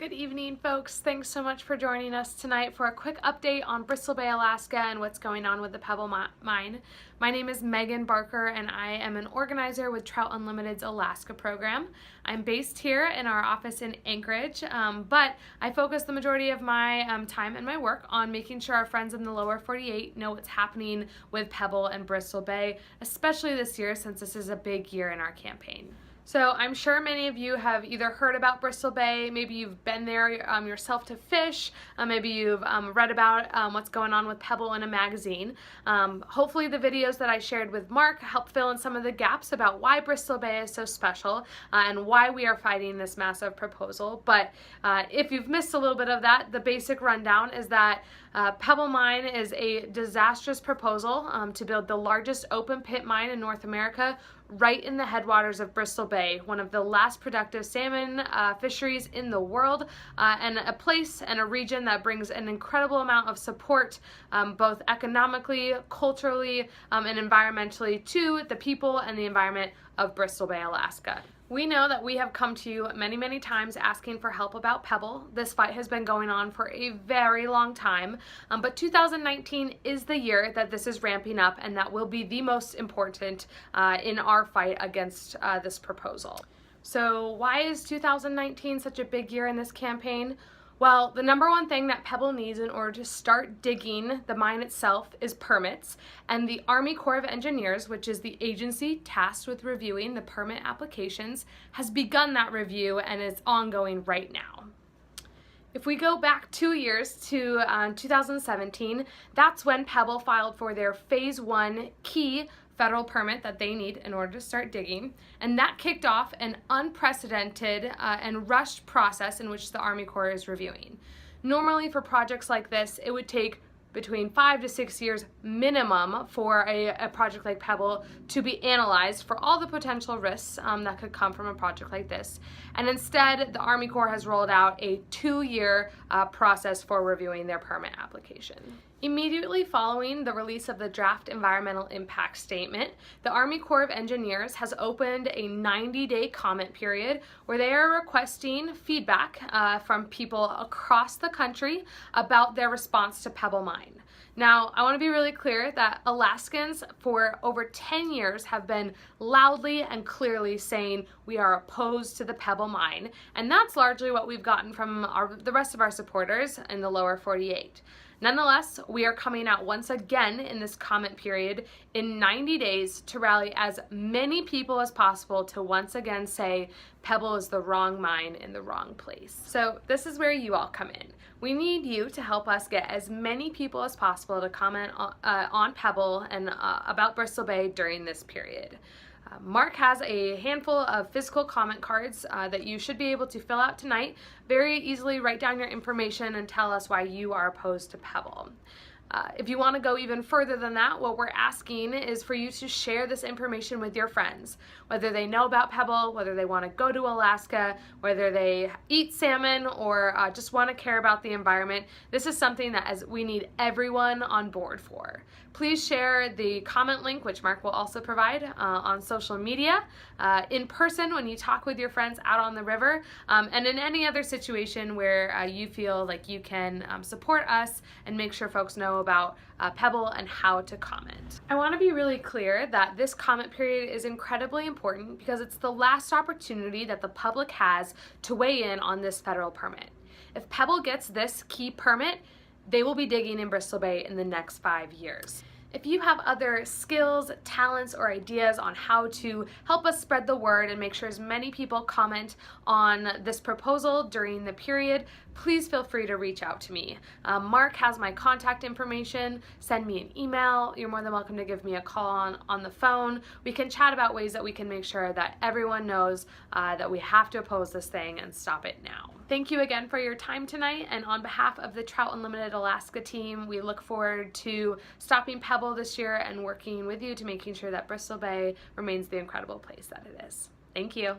Good evening, folks. Thanks so much for joining us tonight for a quick update on Bristol Bay, Alaska and what's going on with the Pebble Mine. My name is Megan Barker and I am an organizer with Trout Unlimited's Alaska program. I'm based here in our office in Anchorage, but I focus the majority of my time and my work on making sure our friends in the lower 48 know what's happening with Pebble and Bristol Bay, especially this year since this is a big year in our campaign. So I'm sure many of you have either heard about Bristol Bay, maybe you've been there yourself to fish, maybe you've read about what's going on with Pebble in a magazine. Hopefully the videos that I shared with Mark help fill in some of the gaps about why Bristol Bay is so special and why we are fighting this massive proposal. But if you've missed a little bit of that, the basic rundown is that Pebble Mine is a disastrous proposal to build the largest open pit mine in North America right in the headwaters of Bristol Bay, one of the last productive salmon fisheries in the world, and a place and a region that brings an incredible amount of support both economically, culturally, and environmentally to the people and the environment of Bristol Bay, Alaska. We know that we have come to you many times asking for help about Pebble. This fight has been going on for a very long time, but 2019 is the year that this is ramping up and that will be the most important in our fight against this proposal. So why is 2019 such a big year in this campaign? Well, the number one thing that Pebble needs in order to start digging the mine itself is permits, and the Army Corps of Engineers, which is the agency tasked with reviewing the permit applications, has begun that review and is ongoing right now. If we go back 2 years to 2017, that's when Pebble filed for their Phase 1 key federal permit that they need in order to start digging, and that kicked off an unprecedented and rushed process in which the Army Corps is reviewing. Normally for projects like this, it would take between 5 to 6 years minimum for a project like Pebble to be analyzed for all the potential risks that could come from a project like this. And instead, the Army Corps has rolled out a 2-year process for reviewing their permit application. Immediately following the release of the draft environmental impact statement, the Army Corps of Engineers has opened a 90-day comment period where they are requesting feedback from people across the country about their response to Pebble Mine. Now, I want to be really clear that Alaskans for over 10 years have been loudly and clearly saying we are opposed to the Pebble Mine, and that's largely what we've gotten from the rest of our supporters in the lower 48. Nonetheless, we are coming out once again in this comment period in 90 days to rally as many people as possible to once again say Pebble is the wrong mine in the wrong place. So this is where you all come in. We need you to help us get as many people as possible to comment on Pebble and about Bristol Bay during this period. Mark has a handful of physical comment cards that you should be able to fill out tonight. Very easily write down your information and tell us why you are opposed to Pebble. If you want to go even further than that, what we're asking is for you to share this information with your friends, whether they know about Pebble, whether they want to go to Alaska, whether they eat salmon or just want to care about the environment. This is something that we need everyone on board for. Please share the comment link, which Mark will also provide on social media, in person when you talk with your friends out on the river, and in any other situation where you feel like you can support us and make sure folks know about Pebble and how to comment. I want to be really clear that this comment period is incredibly important because it's the last opportunity that the public has to weigh in on this federal permit. If Pebble gets this key permit, they will be digging in Bristol Bay in the next 5 years. If you have other skills, talents, or ideas on how to help us spread the word and make sure as many people comment on this proposal during the period, please feel free to reach out to me. Mark has my contact information. Send me an email. You're more than welcome to give me a call on the phone. We can chat about ways that we can make sure that everyone knows that we have to oppose this thing and stop it now. Thank you again for your time tonight, and on behalf of the Trout Unlimited Alaska team, we look forward to stopping Pebble this year and working with you to making sure that Bristol Bay remains the incredible place that it is. Thank you.